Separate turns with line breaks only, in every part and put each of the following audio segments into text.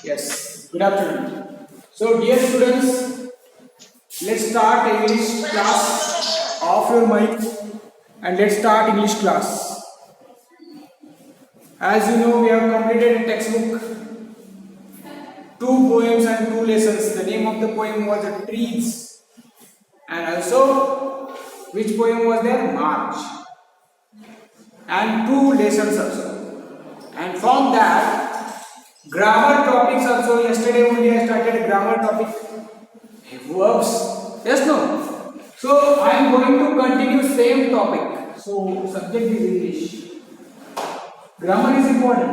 Yes, good afternoon. So, dear students, let's start English class. Off your mic and let's start English class. As you know, we have completed a textbook, two poems and two lessons. The name of the poem was The Trees, and also, which poem was there? March, and two lessons also. And from that, grammar topics also. Yesterday only I started grammar topic. Verbs. Yes, no. So I am going to continue same topic. So subject is English. Grammar is important.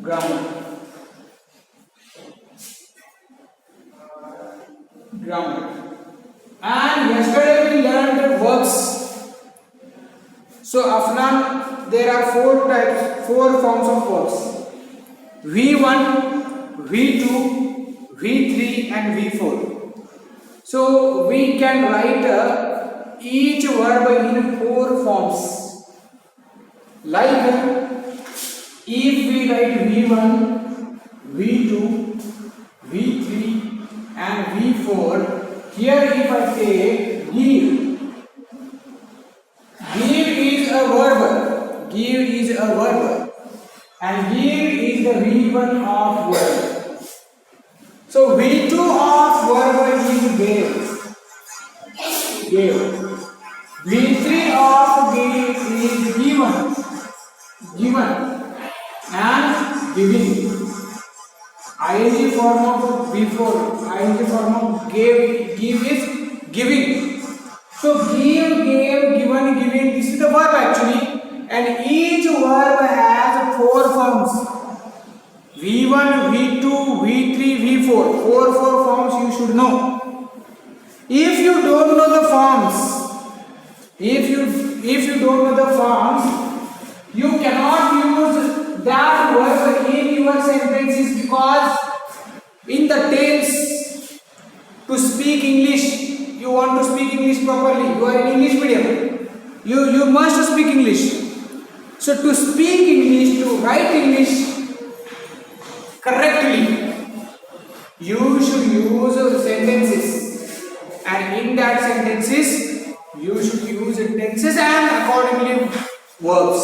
Grammar. Grammar. And yesterday we learned verbs. So Afnan, there are four forms of verbs. V1, V2, V3 and V4. So we can write each verb in four forms. Like if we write V1, V2, V3 and V4, here if I say give, give is a verb, give is a verb, and give is the V1 of verb. So V2 of verb is gave, gave. V3 of give is given, given, and giving. ING form of V4, ING form of gave, give is giving. So give, gave, given, giving, this is the verb actually, and each verb has four forms. V1, V2, V3, V4. Four forms you should know. If you don't know the forms, if you don't know the forms, you cannot use that verb in your sentences, because in the tense to speak English, you want to speak English properly, you are in English medium, you must speak English. So to speak English, to write English correctly, you should use sentences, and in that sentences you should use tenses and accordingly verbs.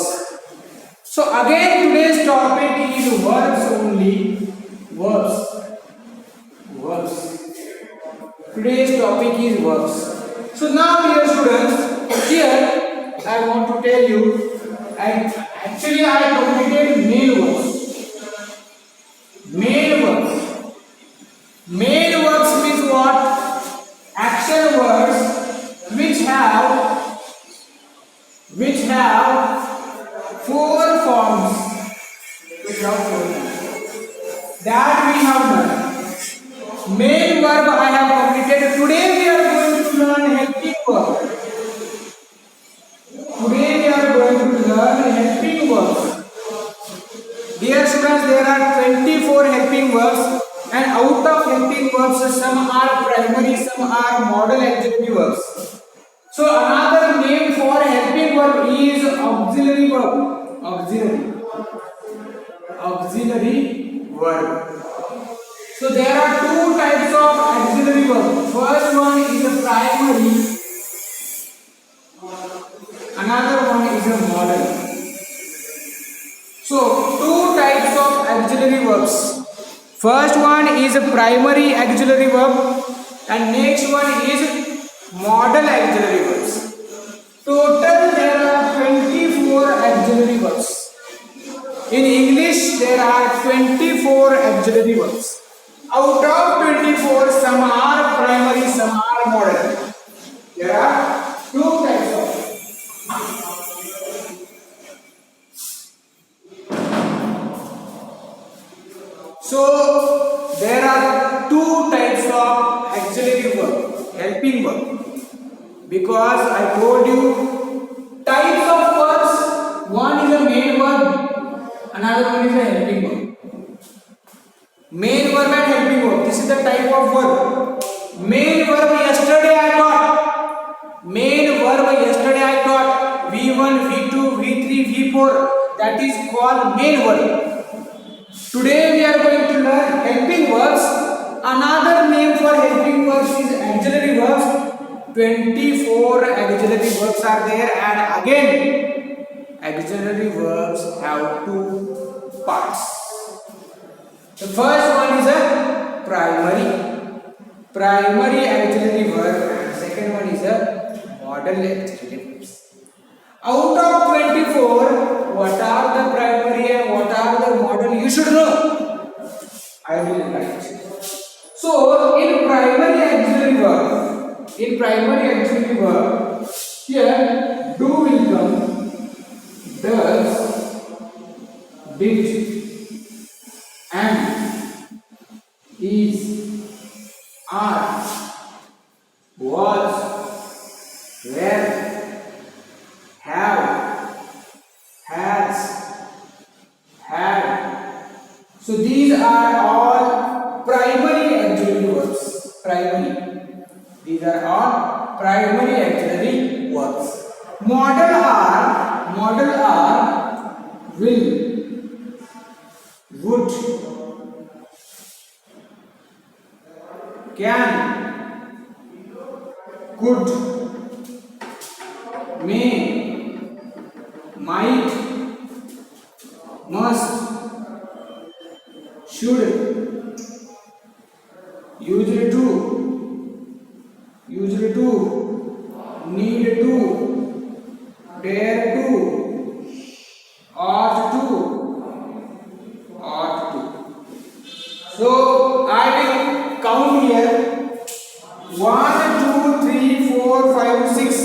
So again today's topic is verbs only, verbs, verbs. Today's topic is verbs. So now dear students, here I want to tell you, actually I completed main verbs. Main verbs. Main verbs means what? Action words which have four forms. That we have done. Main verb I have completed. Today we are going to learn helping verb. Today we are going to learn helping verbs. Dear students, there are 24 helping verbs, and out of helping verbs, some are primary, some are modal auxiliary verbs. So another name for helping verb is auxiliary verb. Auxiliary verb. So there are two types of auxiliary verb. First one is a primary, another one is a modal. So two types of auxiliary verbs. First one is a primary auxiliary verb, and next one is modal auxiliary verbs. Total there are 24 auxiliary verbs. In English there are 24 auxiliary verbs. Out of 24, some are primary, some are modal. There are two types of. So there are two types of auxiliary verb, helping verb. Because I told you types of verbs, one is a main verb, another one is a helping verb. Main verb and helping verb, this is the type of verb. Main verb yesterday I taught. Main verb yesterday I taught. V1, V2, V3, V4. That is called main verb. will learn helping verbs. Another name for helping verbs is auxiliary verbs. 24 auxiliary verbs are there, and again auxiliary verbs have two parts. The first one is a primary auxiliary verb, and second one is a modal auxiliary verbs. Out of 24, what are the primary and what are the modal? You should know. I will write. So in primary auxiliary verb, here do will come, does, did, and, is, are, was, were, have, has, had. So these are all primary auxiliary verbs. These are all primary auxiliary verbs. Modal are will, would, can, could, may, might, must, should, usually to, need to, dare to, ought to. So I will count here. 1, 2, 3, 4, 5, 6,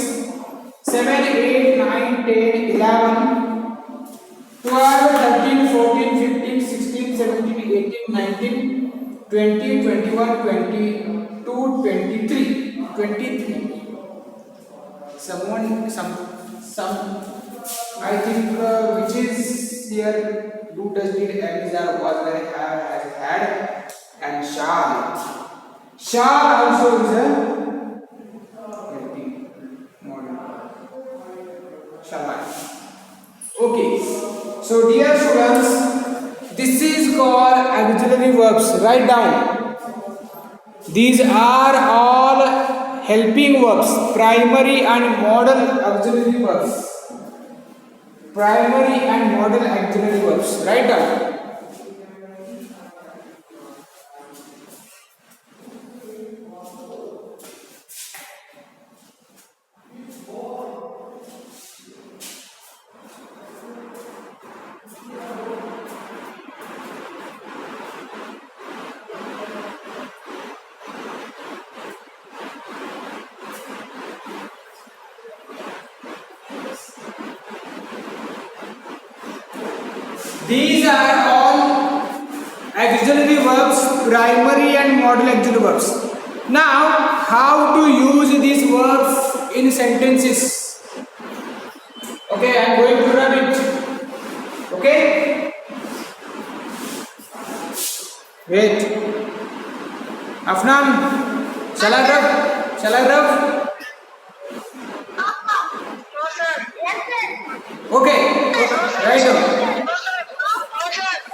7, 8, 9, 10, 11, 12, 13, 14, 15, 16, 17, 18, 19, 20, 21, 22, 23. Some I think which is here, do, does, did, and, is, are, was, were, have, has, had, and shall. Shall also is a helping modal. Shall I? Okay. So dear students, this is called auxiliary verbs. Write down. These are all helping verbs, primary and modal auxiliary verbs. Primary and modal auxiliary verbs. Write down. These are all auxiliary verbs, primary and modal auxiliary verbs. Now, how to use these verbs in sentences? Okay, I am going to run it. Okay? Wait. Afnan, shall I rub? Shall I rub?
No, sir. Yes, sir.
Okay.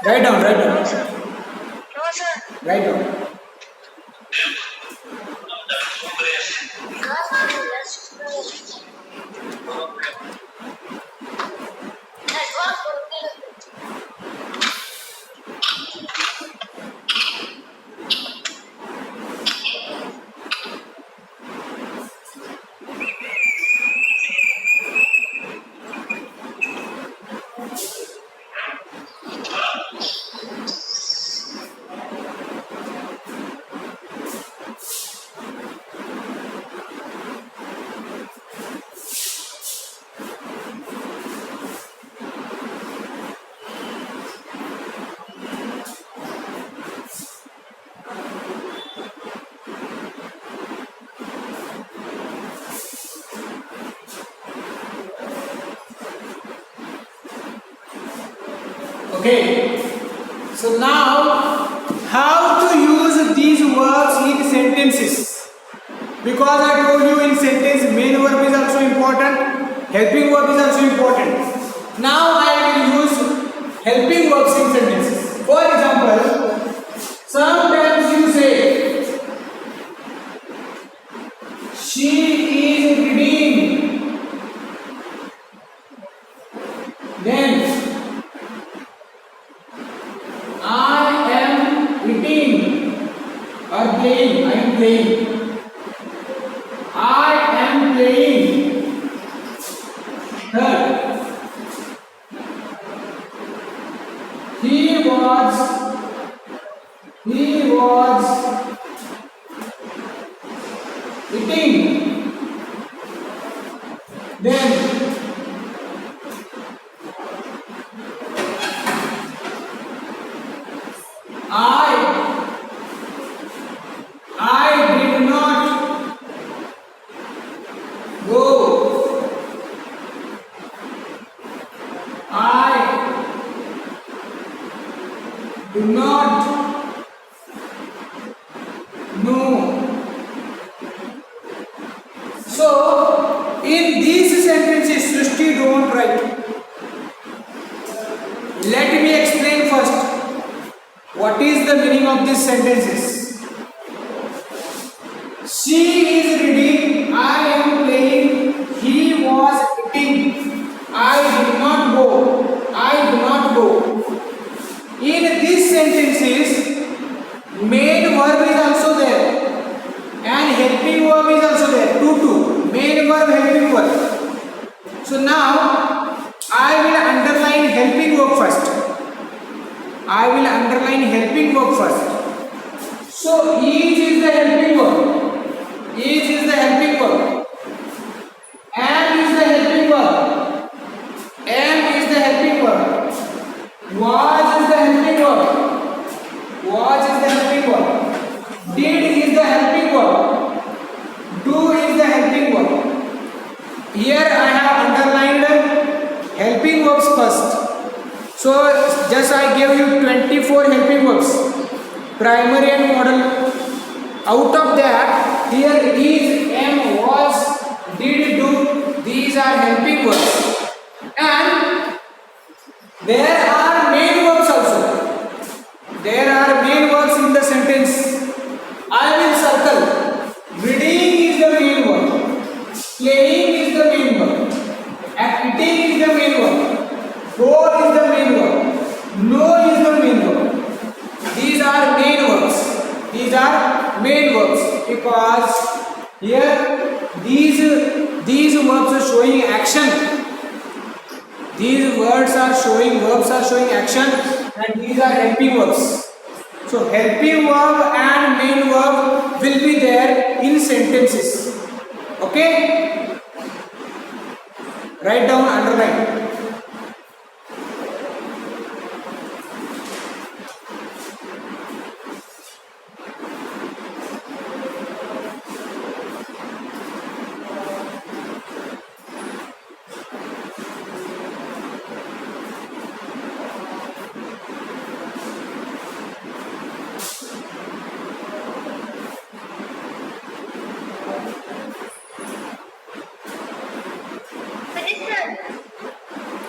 Write down. Write down.
No, sir.
Write down. Okay. So now, how to use these verbs in sentences? Because I told you in sentence, main verb is also important, helping verb is also important. Now I will use helping verbs in sentences. For example, playing. I am playing. I am playing. Third, he was eating. Then I did not go. I do not know. So, in these sentences, Srishti, don't write. Let me explain first. What is the meaning of these sentences? She is reading, I am playing, he was eating, I did not go, I do not go. In these sentences, main verb is also there and helping verb is also there. Two. Main verb, helping verb. So now, I will underline helping verb first. I will underline helping verb first. So each is the helping verb. Each is the helping verb. Am is the helping verb. Am is the helping verb. Was is the helping verb. Was is the helping verb. Did is the helping verb. Do is the helping verb. Here I have underlined helping verbs first. So just I gave you 24 helping verbs, primary and modal. Out of that, here is, am, was, did, do. These are helping verbs. And there are main verbs also. There are main verbs in the sentence. I will circle. Reading is the main verb. Playing is the main verb. Eating is the main verb. Go is the main verb. No is the main verb. These are main verbs. These are main verbs because here these verbs are showing action. These verbs are showing action, and these are helping verbs. So helping verb and main verb will be there in sentences. Okay? Write down, underline.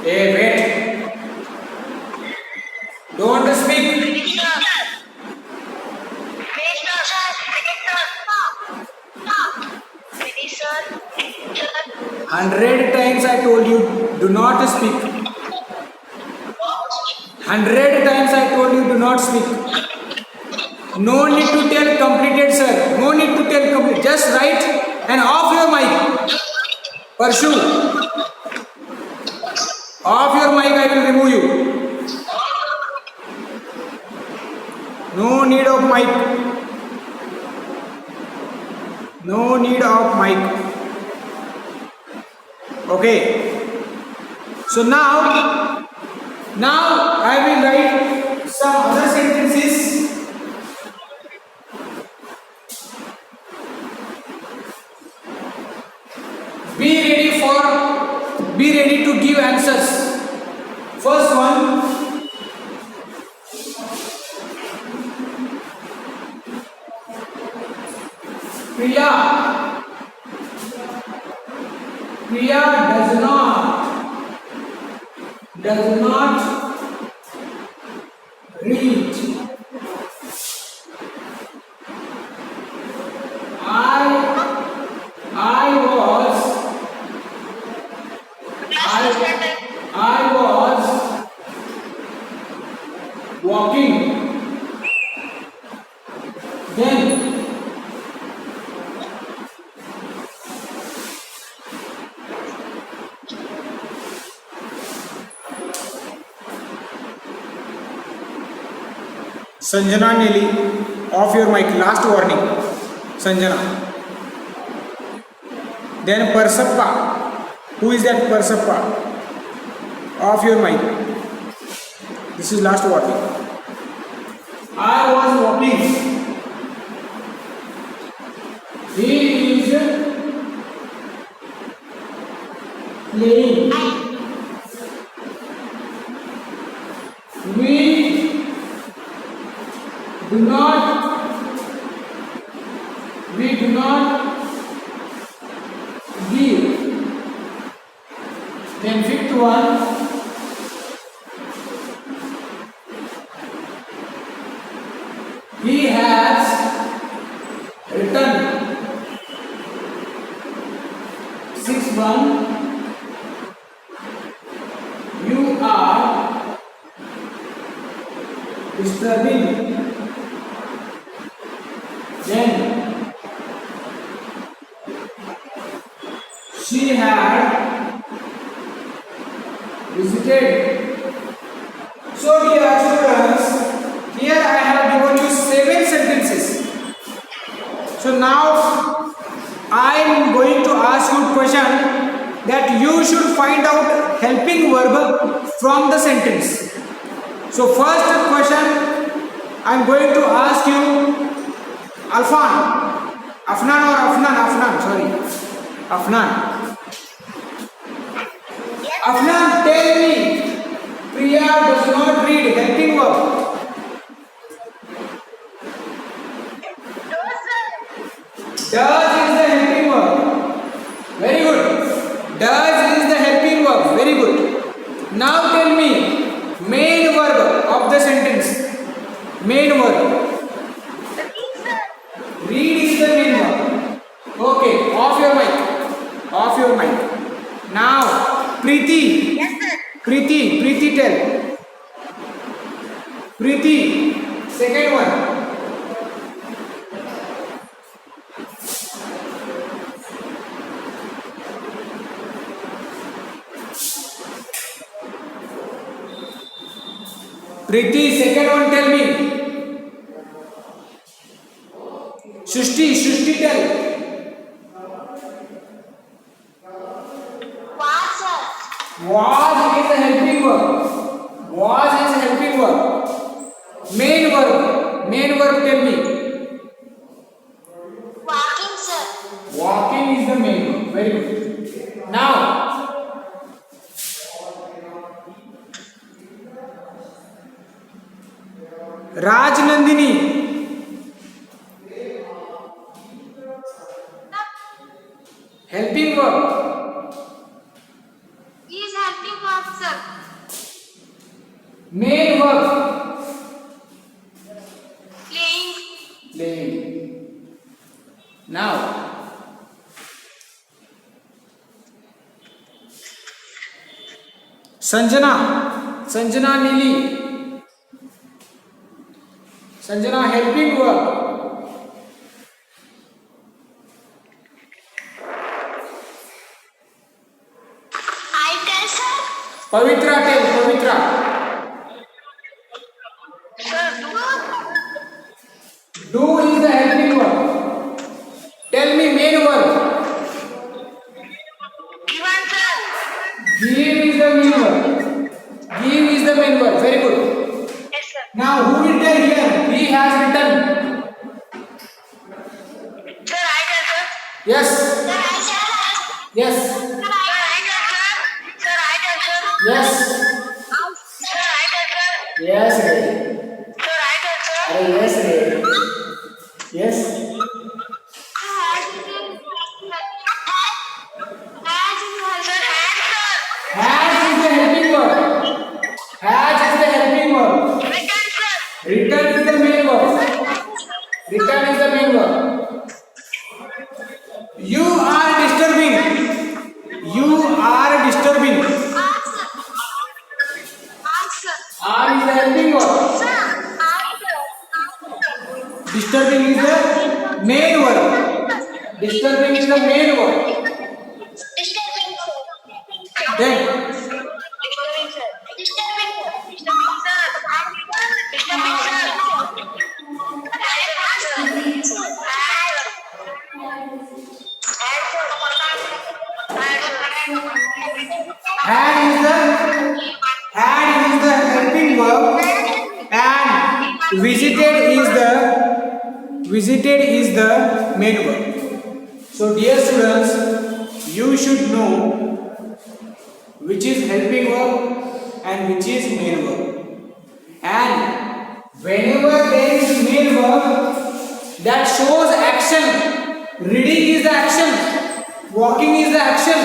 Hey, wait. Don't speak. 100 times I told you, do not speak. 100 times I told you, do not speak. No need to tell completed, sir. No need to tell complete. Just write and off your mic. Pursue. Off your mic, I will remove you. No need of mic. No need of mic. Okay. So now I will write some other sentences. Be ready to give answers. First one. Priya does not read. I was walking. Then Sanjana Nelly, off your mic. Last warning. Sanjana. Then Parsappa. Who is that Parsappa? Off your mic. This is last warning. I was walking. He is playing. We do not give. Then fifth one, he has written. Sixth one, you are disturbing. Then she had visited. So dear students, here I have given you 7 sentences. So now I am going to ask you a question that you should find out helping verb from the sentence. So first question I am going to ask you, Afnan. Afnan, tell me, Priya does not read helping verb. Does is the helping verb. Very good. Does is the helping verb. Very good. Now tell me, main verb of the sentence. Main verb. Read is the main verb. Okay, off your mic. Off your mic. Now, Preeti.
Yes, sir.
Preeti tell. Preeti, second one. Preeti, second one, tell me. Shushti tell. Was is a helping verb. Was is a helping verb. Main verb tell me.
Walking, sir.
Walking is the main verb. Very good. Now, Rajnandini. Helping verb.
Is helping verb, sir.
Main verb.
Playing.
Now, Sanjana Nili. Sanjana helping verb.
I tell, sir.
Pavitra tell. Pavitra.
Sir,
Do is the helping verb. Tell me main verb.
given, sir.
Give is the main verb. Give is the main verb. Very good.
Yes, sir.
Now who will tell here? He has written.
Sir, I tell, sir.
Yes.
Sir, I tell.
Yes.
Sir, I tell, sir. Sir, I tell, sir.
Yes.
Sir, I tell, sir.
Yes. Ray.
Sir, I tell, sir.
Arey, yes. Ray. Yes. Has is the helping verb. Has is the helping verb. Return is the main verb. Return is the main verb. You are disturbing. You are disturbing. Are is the helping verb. Disturbing is the main verb. Disturbing is the main verb. Then visited is the main verb. So dear students, you should know which is helping verb and which is main verb. And whenever there is main verb that shows action, reading is the action, walking is the action,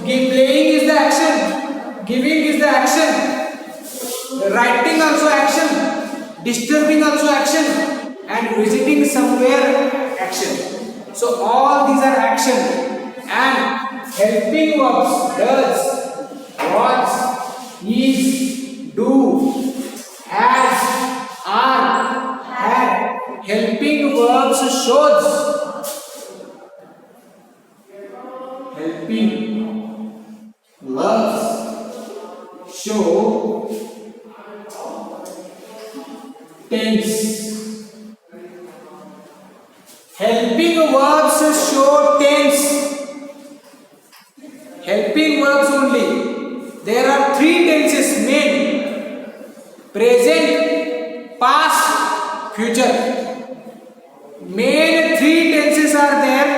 playing is the action, giving is the action, writing also action, disturbing also action, and visiting somewhere action. So all these are action. And helping verbs does, was, is, do, has, are, had. Helping verbs shows. Helping verbs show tense. Helping verbs show tense. Helping verbs only. There are three tenses main: present, past, future. Main three tenses are there,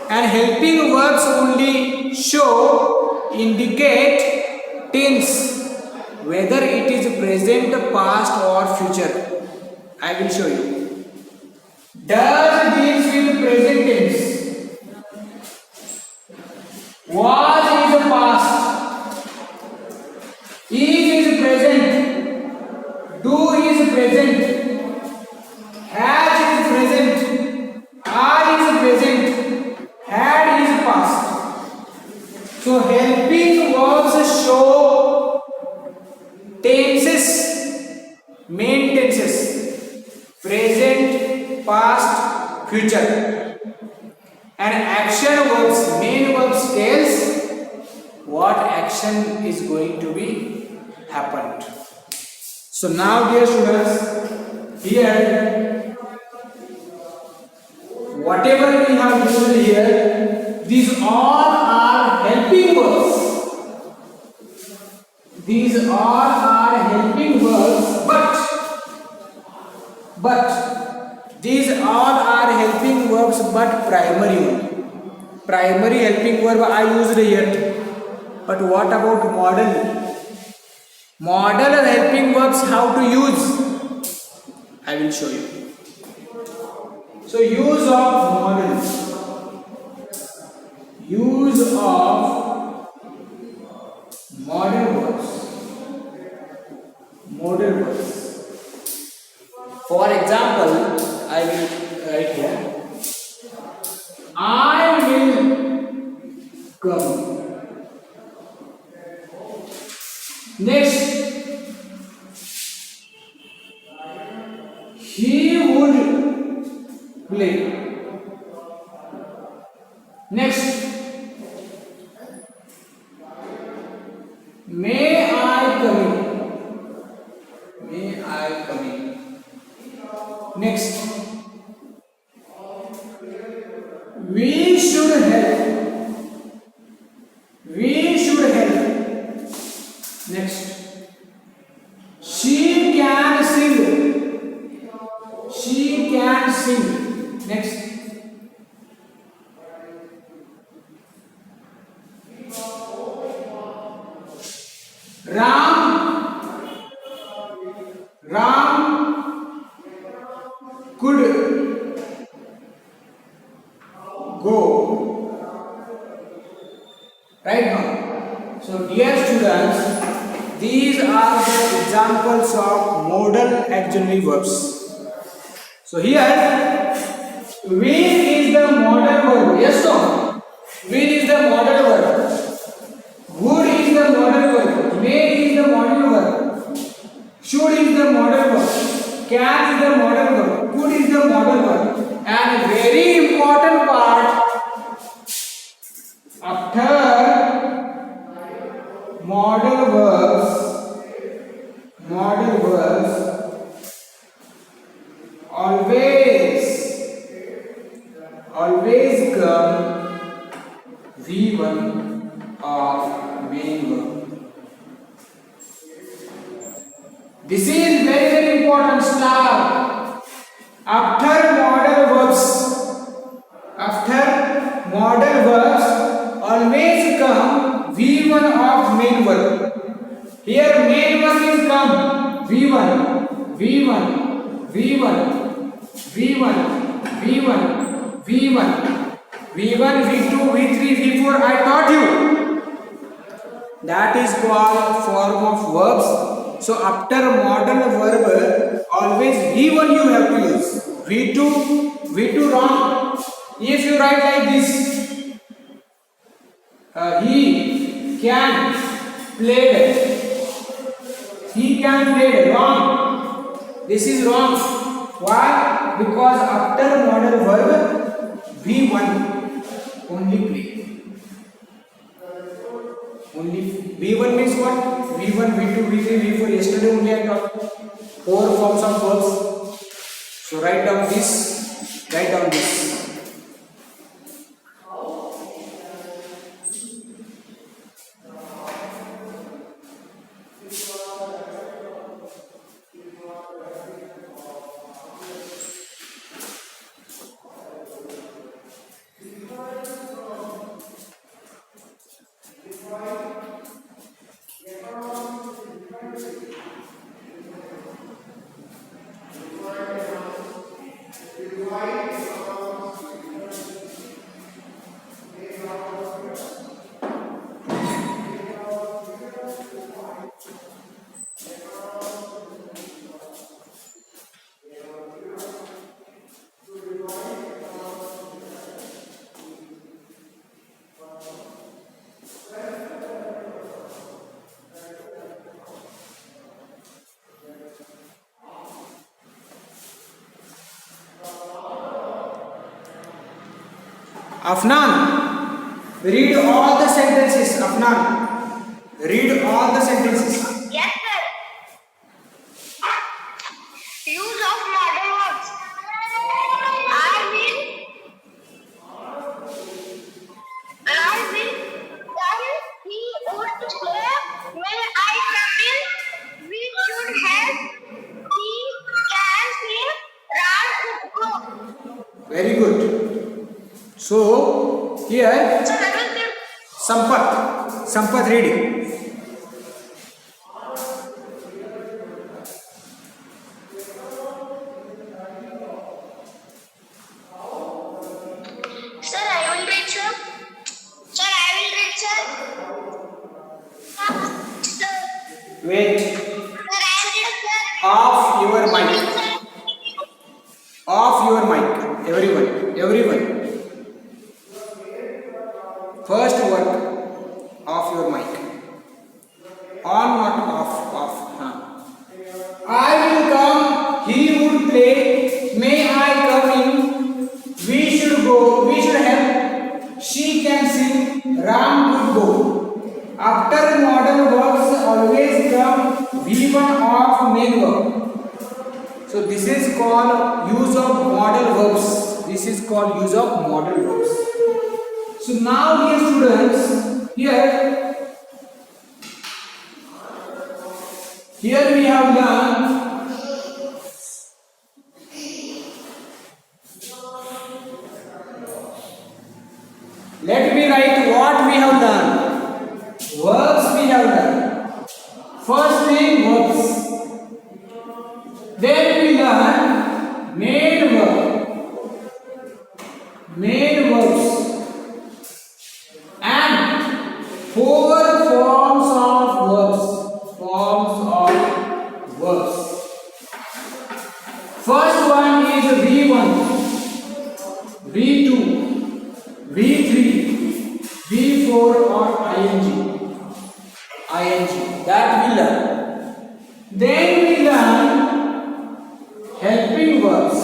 and helping verbs only show, indicate tense, whether it is present, past or future. I will show you. Does deals with present tense. Was is the past. Is present. Do is present. Has is present. Are is present. Had is past. So helping verbs show tenses, main tenses: present, past, future. And action verbs, main verbs tells what action is going to be happened. So now dear students, here whatever we have used here, these all are helping verbs. These all are helping verbs, but these all are helping verbs, but primary only. Primary helping verb I used here. But what about modal? Modal helping verbs, how to use? I will show you. So use of modal. Use of modal verbs. Modal verbs. For example, I will write here: I will come. Next, he would play. Next, may I come in? May I come in? Next, we should help. We should help. Next, she can sing. She can sing. Next, Ram could go. Right now. So dear students, these are the examples of modal auxiliary verbs. So here, will is the modal verb. Yes, no? Will is the modal verb. Would is the modal verb. May is the modal verb. Should is the modal verb. Can is the modal verb. Could is the modal verb. And very important part, after modal verbs always come V1 of main verb. This is very important. Star. V1, V1, V1, V1, V1, V2, V3, V4. I taught you. That is called form of verbs. So after modal verb, always V1 you have to use. V2 wrong. If you write like this, he can play. He can play. Wrong. This is wrong. Why? Because after modal verb, V1 only play. Only V1 means what? V1, V2, V3, V4. Yesterday only I taught 4 forms of verbs. So write down this. Write down this. Afnan, read all the sentences. Afnan, read all the sentences.
Yes, sir. Use of modal verbs. I will come. He would play. May I come in? We should help. He can see. Ram could go.
Very good. So here
Sir, I will give.
Sampath reading.
Sir, I will read, sir. Sir, I will read, sir. Sir,
Wait.
I will read, sir.
Off your mic. Off your mic. Everyone. First word. Off your mic. On, not off. Huh. I will come. He would play. May I come in? We should go. We should help. She can sing. Ram could go. After modal verbs always come V1 of main verb. So this is called use of modal verbs. This is called use of modal verbs. So now dear students, here we have learned let me write what we have learned. Verbs we have learned. First thing verbs. Then we learn main verbs and 4 forms of verbs. First one is V1, V2, V3, V4 or ing. That we learn. Then we learn helping verbs.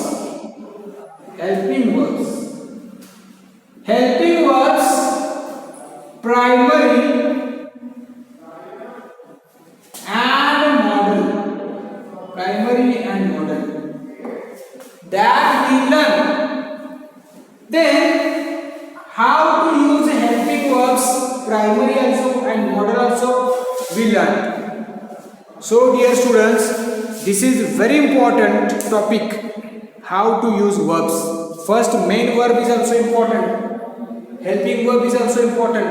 Primary and modal. That we learn. Then how to use helping verbs, primary also and modal also we learn. So dear students, this is very important topic, how to use verbs. First, main verb is also important, helping verb is also important,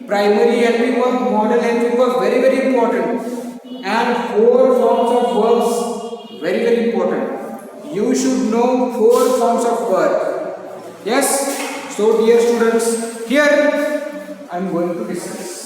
primary helping verb, modal helping verb, very very important, and 4 forms of verbs, very very important. you should know 4 forms of verb. Yes? So dear students, here I am going to discuss.